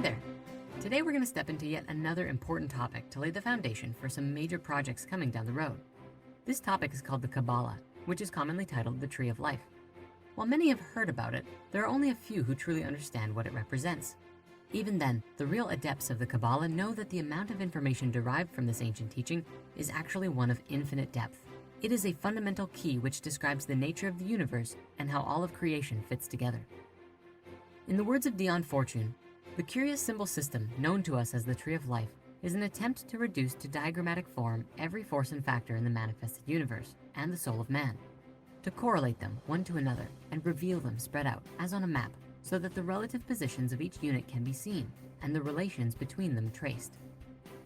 there! Today we're going to step into yet another important topic to lay the foundation for some major projects coming down the road. This topic is called the Kabbalah, which is commonly titled the Tree of Life. While many have heard about it, there are only a few who truly understand what it represents. Even then, the real adepts of the Kabbalah know that the amount of information derived from this ancient teaching is actually one of infinite depth. It is a fundamental key which describes the nature of the universe and how all of creation fits together. In the words of Dion Fortune, the curious symbol system known to us as the Tree of Life is an attempt to reduce to diagrammatic form every force and factor in the manifested universe and the soul of man, to correlate them one to another and reveal them spread out as on a map so that the relative positions of each unit can be seen and the relations between them traced.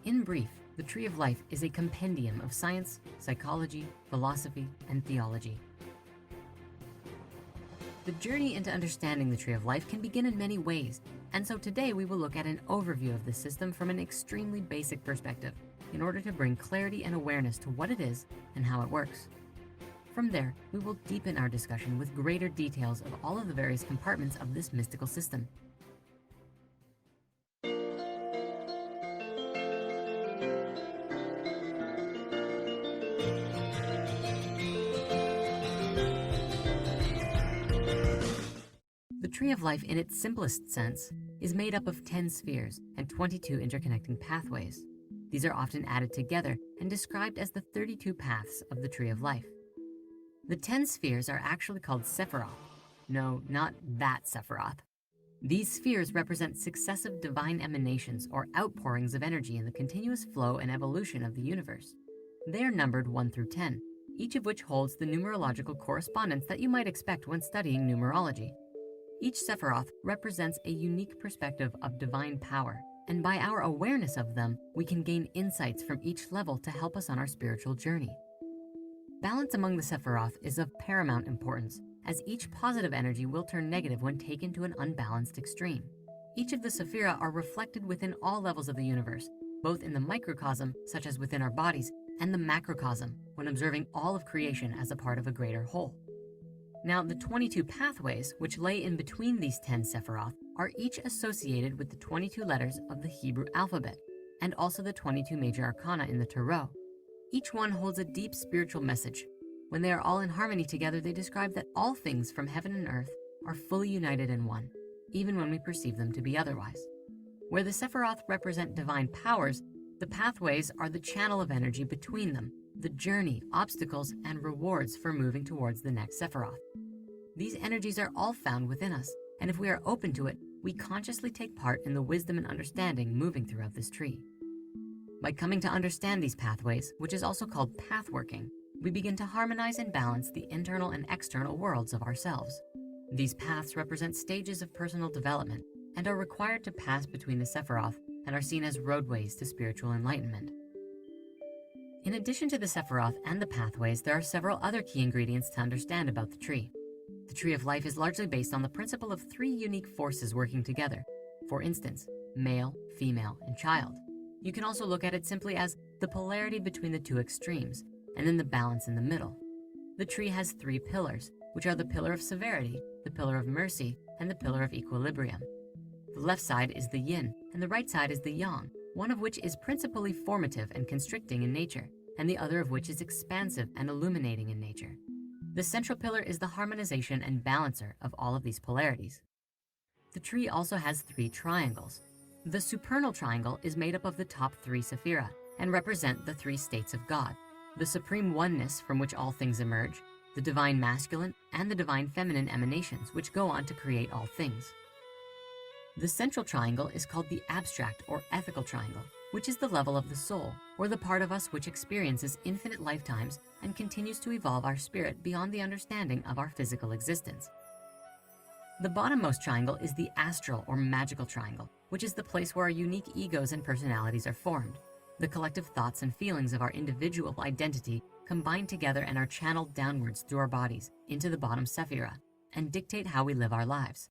In brief, the Tree of Life is a compendium of science, psychology, philosophy, and theology. The journey into understanding the Tree of Life can begin in many ways, and so today we will look at an overview of this system from an extremely basic perspective in order to bring clarity and awareness to what it is and how it works. From there, we will deepen our discussion with greater details of all of the various compartments of this mystical system. The Tree of Life in its simplest sense is made up of 10 spheres and 22 interconnecting pathways. These are often added together and described as the 32 paths of the Tree of Life. The 10 spheres are actually called Sephiroth. No, not that Sephiroth. These spheres represent successive divine emanations or outpourings of energy in the continuous flow and evolution of the universe. They are numbered 1 through 10, each of which holds the numerological correspondence that you might expect when studying numerology. Each Sephiroth represents a unique perspective of divine power, and by our awareness of them, we can gain insights from each level to help us on our spiritual journey. Balance among the Sephiroth is of paramount importance, as each positive energy will turn negative when taken to an unbalanced extreme. Each of the Sephira are reflected within all levels of the universe, both in the microcosm, such as within our bodies, and the macrocosm, when observing all of creation as a part of a greater whole. Now, the 22 pathways, which lay in between these 10 Sephiroth, are each associated with the 22 letters of the Hebrew alphabet, and also the 22 major arcana in the Tarot. Each one holds a deep spiritual message. When they are all in harmony together, they describe that all things from heaven and earth are fully united in one, even when we perceive them to be otherwise. Where the Sephiroth represent divine powers, the pathways are the channel of energy between them, the journey, obstacles, and rewards for moving towards the next Sephiroth. These energies are all found within us, and if we are open to it, we consciously take part in the wisdom and understanding moving throughout this tree. By coming to understand these pathways, which is also called pathworking, we begin to harmonize and balance the internal and external worlds of ourselves. These paths represent stages of personal development and are required to pass between the Sephiroth and are seen as roadways to spiritual enlightenment. In addition to the Sephiroth and the pathways, there are several other key ingredients to understand about the tree. The Tree of Life is largely based on the principle of 3 unique forces working together. For instance, male, female, and child. You can also look at it simply as the polarity between the 2 extremes, and then the balance in the middle. The tree has 3 pillars, which are the pillar of severity, the pillar of mercy, and the pillar of equilibrium. The left side is the yin, and the right side is the yang, one of which is principally formative and constricting in nature, and the other of which is expansive and illuminating in nature. The central pillar is the harmonization and balancer of all of these polarities. The tree also has 3 triangles. The supernal triangle is made up of the top 3 Sephira and represent the 3 states of God, the supreme oneness from which all things emerge, the divine masculine and the divine feminine emanations which go on to create all things. The central triangle is called the abstract or ethical triangle, which is the level of the soul, or the part of us which experiences infinite lifetimes and continues to evolve our spirit beyond the understanding of our physical existence. The bottommost triangle is the astral or magical triangle, which is the place where our unique egos and personalities are formed. The collective thoughts and feelings of our individual identity combine together and are channeled downwards through our bodies into the bottom Sephira and dictate how we live our lives.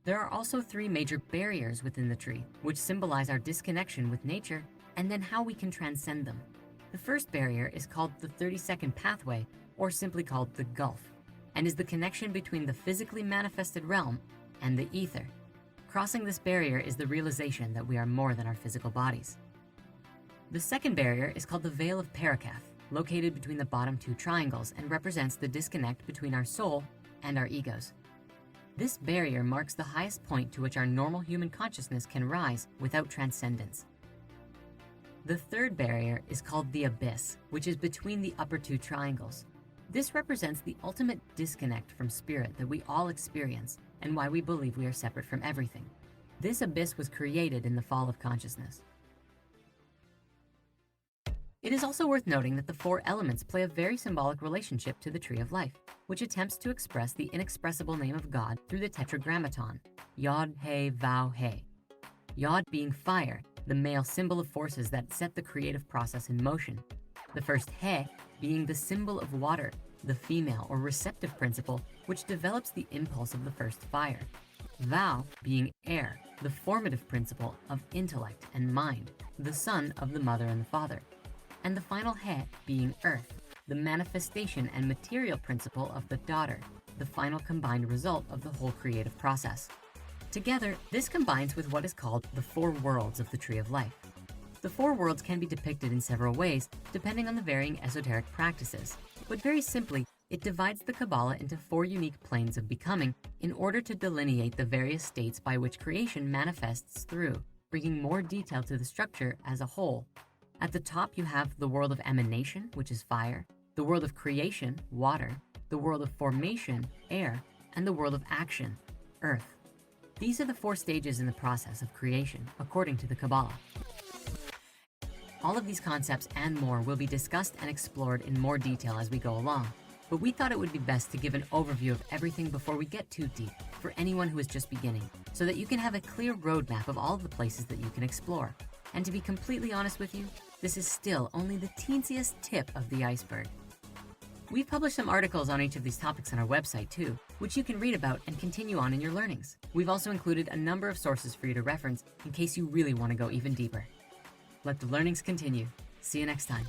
There are also 3 major barriers within the tree, which symbolize our disconnection with nature and then how we can transcend them. The first barrier is called the 32nd pathway, or simply called the gulf, and is the connection between the physically manifested realm and the ether. Crossing this barrier is the realization that we are more than our physical bodies. The second barrier is called the veil of Parakath, located between the bottom two triangles and represents the disconnect between our soul and our egos. This barrier marks the highest point to which our normal human consciousness can rise without transcendence. The third barrier is called the abyss, which is between the upper two triangles. This represents the ultimate disconnect from spirit that we all experience and why we believe we are separate from everything. This abyss was created in the fall of consciousness. It is also worth noting that the four elements play a very symbolic relationship to the tree of life, which attempts to express the inexpressible name of God through the tetragrammaton, Yod, He, Vau, He. Yod being fire, the male symbol of forces that set the creative process in motion. The first He being the symbol of water, the female or receptive principle, which develops the impulse of the first fire. Vau being air, the formative principle of intellect and mind, the son of the mother and the father. And the final He being earth, the manifestation and material principle of the daughter, the final combined result of the whole creative process. Together, this combines with what is called the four worlds of the tree of life. The four worlds can be depicted in several ways, depending on the varying esoteric practices. But very simply, it divides the Kabbalah into four unique planes of becoming in order to delineate the various states by which creation manifests through, bringing more detail to the structure as a whole. At the top, you have the world of emanation, which is fire, the world of creation, water, the world of formation, air, and the world of action, earth. These are the four stages in the process of creation, according to the Kabbalah. All of these concepts and more will be discussed and explored in more detail as we go along, but we thought it would be best to give an overview of everything before we get too deep for anyone who is just beginning, so that you can have a clear roadmap of all of the places that you can explore. And to be completely honest with you, this is still only the teensiest tip of the iceberg. We've published some articles on each of these topics on our website too, which you can read about and continue on in your learnings. We've also included a number of sources for you to reference in case you really want to go even deeper. Let the learnings continue. See you next time.